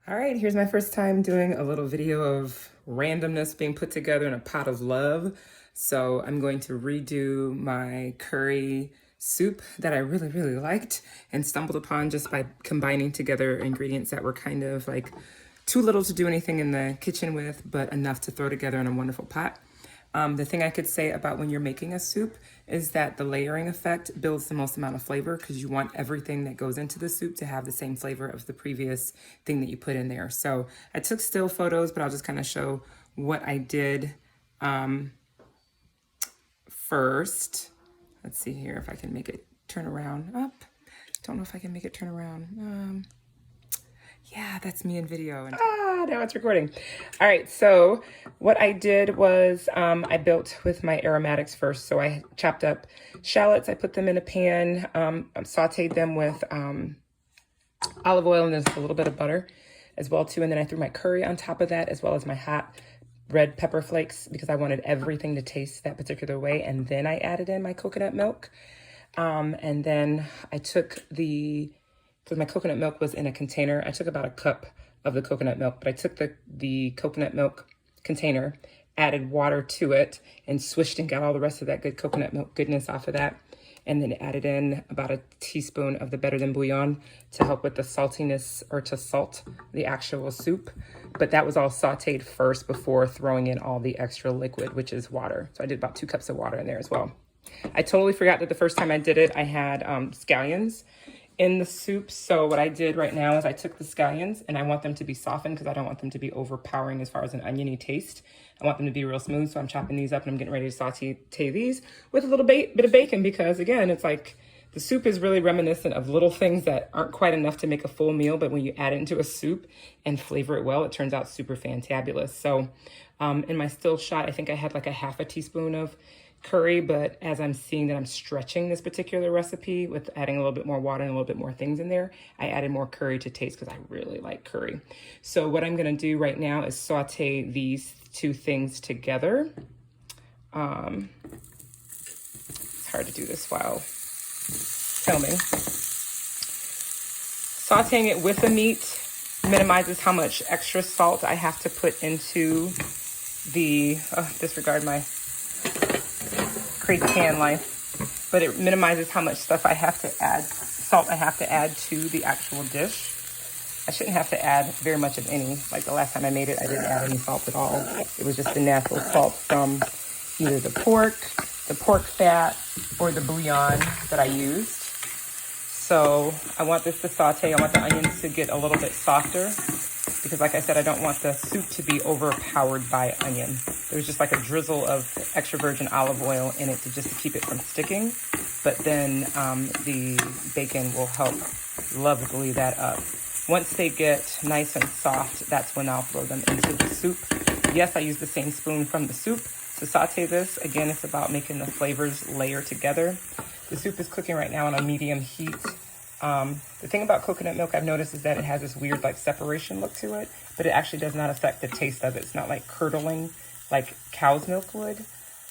All right, here's my first time doing a little video of randomness being put together in a pot of love. So I'm going to redo my curry soup that I really liked and stumbled upon just by combining together ingredients that were kind of like too little to do anything in the kitchen with, but enough to throw together in a wonderful pot. The thing I could say about when you're making a soup is that the layering effect builds the most amount of flavor because you want everything that goes into the soup to have the same flavor of the previous thing that you put in there. So I took still photos, but I'll just kind of show what I did first. Let's see here if I can make it turn around. Up. Don't know if I can make it turn around. Yeah, that's me in video. And now it's recording. All right, so what I did was I built with my aromatics first. So I chopped up shallots, I put them in a pan, sauteed them with olive oil and there's a little bit of butter as well too. And then I threw my curry on top of that as well as my hot red pepper flakes because I wanted everything to taste that particular way. And then I added in my coconut milk. And then I took because my coconut milk was in a container. I took about a cup of the coconut milk, but I took the coconut milk container, added water to it, and swished and got all the rest of that good coconut milk goodness off of that. And then added in about a teaspoon of the Better Than Bouillon to help with the saltiness or to salt the actual soup. But that was all sauteed first before throwing in all the extra liquid, which is water. So I did about 2 cups of water in there as well. I totally forgot that the first time I did it, I had scallions in the soup. So what I did right now is I took the scallions and I want them to be softened because I don't want them to be overpowering as far as an oniony taste. I want them to be real smooth. So I'm chopping these up and I'm getting ready to saute these with a little bit of bacon because again, it's like the soup is really reminiscent of little things that aren't quite enough to make a full meal, but when you add it into a soup and flavor it well, it turns out super fantabulous. So in my still shot, I think I had like a half a teaspoon of curry, but as I'm seeing that I'm stretching this particular recipe with adding a little bit more water and a little bit more things in there, I added more curry to taste because I really like curry. So what I'm going to do right now is saute these two things together. It's hard to do this while filming. Sauteing it with the meat minimizes how much extra salt I have to put into the, disregard my crazy pan life, but it minimizes how much salt I have to add to the actual dish. I shouldn't have to add very much of any. Like the last time I made it, I didn't add any salt at all. It was just the natural salt from either the pork fat, or the bouillon that I used. So I want this to saute. I want the onions to get a little bit softer because like I said, I don't want the soup to be overpowered by onion. There's just like a drizzle of extra virgin olive oil in it just to keep it from sticking. But then the bacon will help lovely that up. Once they get nice and soft, that's when I'll throw them into the soup. Yes, I use the same spoon from the soup to saute this. Again, it's about making the flavors layer together. The soup is cooking right now on a medium heat. The thing about coconut milk I've noticed is that it has this weird like separation look to it, but it actually does not affect the taste of it. It's not like curdling like cow's milk would.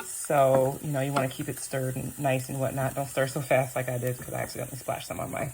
So, you know, you want to keep it stirred and nice and whatnot. Don't stir so fast like I did because I accidentally splashed some on my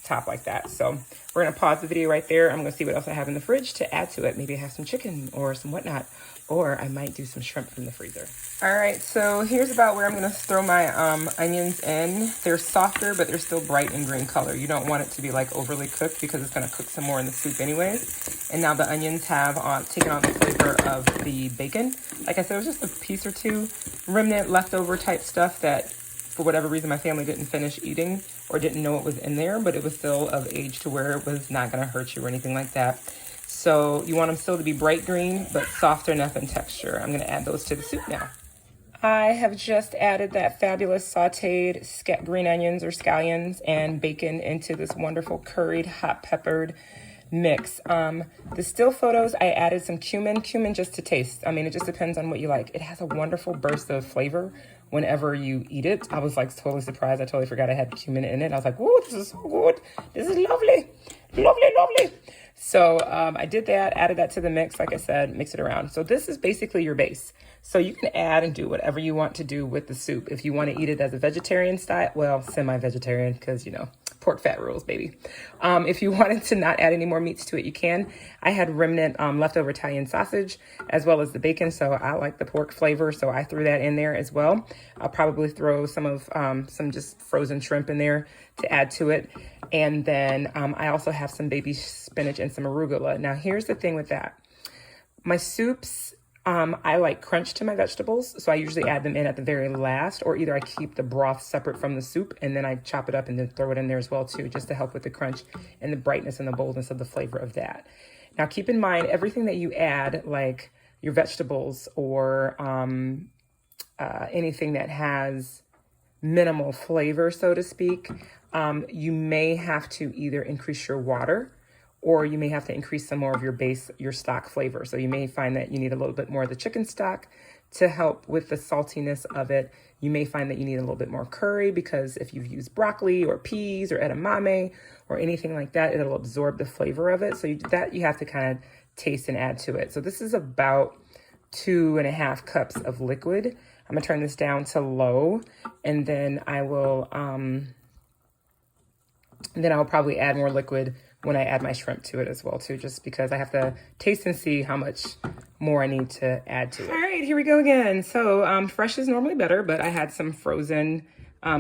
top like that. So we're going to pause the video right there. I'm going to see what else I have in the fridge to add to it. Maybe I have some chicken or some whatnot, or I might do some shrimp from the freezer. All right, so here's about where I'm going to throw my onions in. They're softer, but they're still bright and green color. You don't want it to be like overly cooked because it's going to cook some more in the soup anyways. And now the onions have taken on the flavor of the bacon. Like I said, it was just a piece or two remnant leftover type stuff that for whatever reason my family didn't finish eating or didn't know it was in there, but it was still of age to where it was not going to hurt you or anything like that. So you want them still to be bright green, but soft enough in texture. I'm going to add those to the soup now. I have just added that fabulous sauteed green onions or scallions and bacon into this wonderful curried, hot peppered mix. The still photos, I added some cumin just to taste. I mean, it just depends on what you like. It has a wonderful burst of flavor whenever you eat it. I was like totally surprised. I totally forgot I had cumin in it. I was like, whoa, this is so good. This is lovely, lovely. So I did that, added that to the mix. Like I said, mix it around. So this is basically your base. So you can add and do whatever you want to do with the soup. If you want to eat it as a vegetarian style, well, semi-vegetarian, because, you know, pork fat rules, baby. If you wanted to not add any more meats to it, you can. I had remnant leftover Italian sausage as well as the bacon, so I like the pork flavor, so I threw that in there as well. I'll probably throw some just frozen shrimp in there to add to it. And then I also have some baby spinach and some arugula. Now, here's the thing with that. My soups, I like crunch to my vegetables, so I usually add them in at the very last, or either I keep the broth separate from the soup and then I chop it up and then throw it in there as well too, just to help with the crunch and the brightness and the boldness of the flavor of that. Now keep in mind, everything that you add, like your vegetables or anything that has minimal flavor, so to speak, you may have to either increase your water, or you may have to increase some more of your stock flavor. So you may find that you need a little bit more of the chicken stock to help with the saltiness of it. You may find that you need a little bit more curry, because if you've used broccoli or peas or edamame or anything like that, it'll absorb the flavor of it. So you have to kind of taste and add to it. So this is about 2.5 cups of liquid. I'm gonna turn this down to low, and then I'll probably add more liquid when I add my shrimp to it as well too, just because I have to taste and see how much more I need to add to it. All right, here we go again. So fresh is normally better, but I had some frozen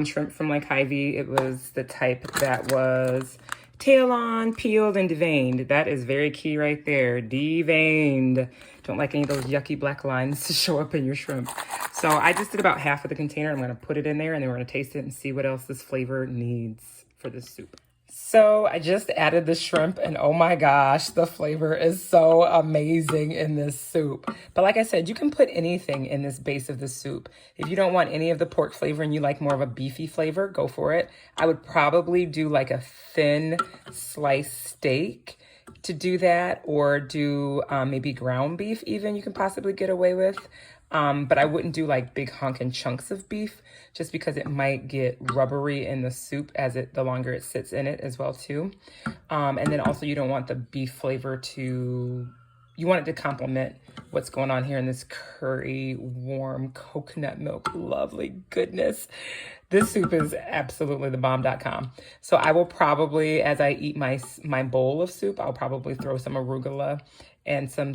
shrimp from like Hy-Vee. It was the type that was tail on, peeled, and deveined. That is very key right there, deveined. Don't like any of those yucky black lines to show up in your shrimp. So I just did about half of the container. I'm gonna put it in there and then we're gonna taste it and see what else this flavor needs for this soup. So I just added the shrimp and oh my gosh, the flavor is so amazing in this soup. But like I said, you can put anything in this base of the soup. If you don't want any of the pork flavor and you like more of a beefy flavor, go for it. I would probably do like a thin sliced steak to do that, or do maybe ground beef even you can possibly get away with. But I wouldn't do like big honking chunks of beef, just because it might get rubbery in the soup the longer it sits in it as well too. And then also you don't want the beef flavor you want it to complement what's going on here in this curry, warm coconut milk, lovely goodness. This soup is absolutely the bomb.com. So I will probably, as I eat my bowl of soup, I'll probably throw some arugula and some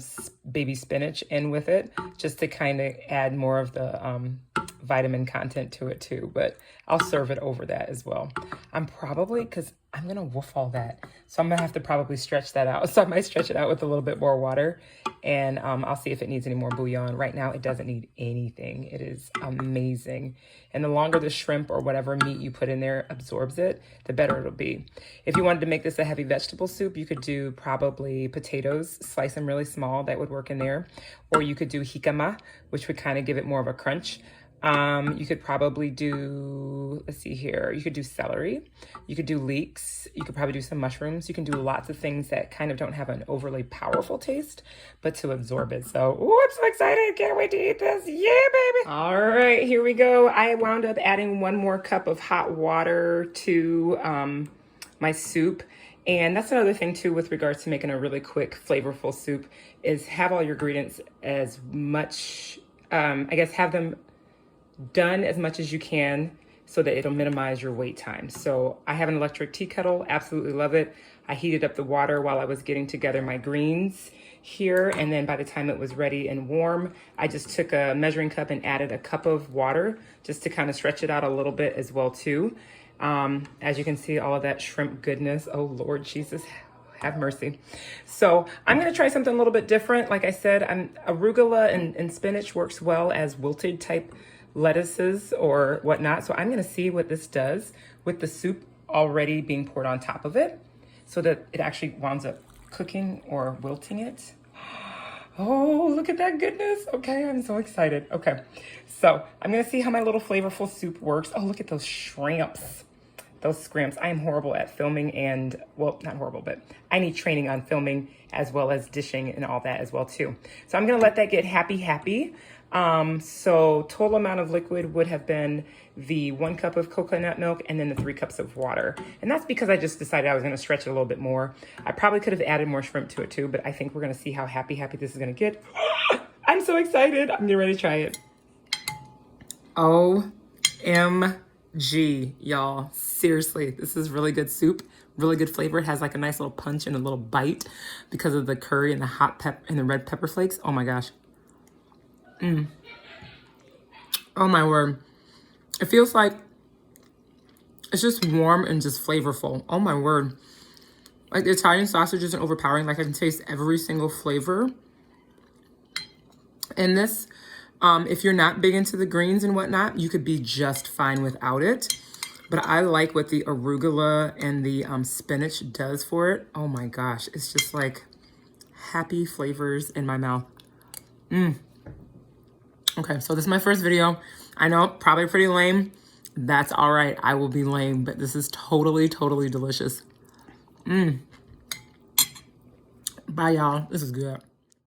baby spinach in with it, just to kind of add more of the vitamin content to it too. But I'll serve it over that as well. Because I'm gonna woof all that, so I'm gonna have to probably stretch that out. So I might stretch it out with a little bit more water, and I'll see if it needs any more bouillon. Right now it doesn't need anything. It is amazing. And the longer the shrimp or whatever meat you put in there absorbs it, the better it'll be. If you wanted to make this a heavy vegetable soup, you could do probably potatoes, slice them really small, that would work in there. Or you could do jicama, which would kind of give it more of a crunch. You could probably do, let's see here, you could do celery, you could do leeks, you could probably do some mushrooms. You can do lots of things that kind of don't have an overly powerful taste, but to absorb it. So, ooh, I'm so excited. Can't wait to eat this. Yeah, baby. All right, here we go. I wound up adding 1 more cup of hot water to my soup. And that's another thing too with regards to making a really quick, flavorful soup, is have all your ingredients as much, have them done as much as you can so that it'll minimize your wait time. So I have an electric tea kettle, absolutely love it. I heated up the water while I was getting together my greens here, and then by the time it was ready and warm, I just took a measuring cup and added a cup of water just to kind of stretch it out a little bit as well too. As you can see, all of that shrimp goodness, oh Lord Jesus, have mercy. So I'm gonna try something a little bit different. Like I said, arugula and spinach works well as wilted type lettuces or whatnot. So I'm gonna see what this does with the soup already being poured on top of it, so that it actually winds up cooking or wilting it. Oh, look at that goodness. Okay, I'm so excited. Okay, so I'm gonna see how my little flavorful soup works. Oh, look at those shrimps. Those scrimps. I am horrible at filming and, well, not horrible, but I need training on filming as well as dishing and all that as well too. So I'm gonna let that get happy. So total amount of liquid would have been the 1 cup of coconut milk and then the 3 cups of water. And that's because I just decided I was gonna stretch it a little bit more. I probably could have added more shrimp to it too, but I think we're gonna see how happy this is gonna get. I'm so excited. I'm getting ready to try it. OMG. y'all. Seriously, this is really good soup. Really good flavor. It has like a nice little punch and a little bite because of the curry and the hot pepper and the red pepper flakes. Oh my gosh. Oh my word. It feels like it's just warm and just flavorful. Oh my word. Like the Italian sausage isn't overpowering. Like I can taste every single flavor in this. If you're not big into the greens and whatnot, you could be just fine without it. But I like what the arugula and the spinach does for it. Oh my gosh. It's just like happy flavors in my mouth. Okay, so this is my first video. I know, probably pretty lame. That's all right. I will be lame, but this is totally, totally delicious. Bye, y'all. This is good.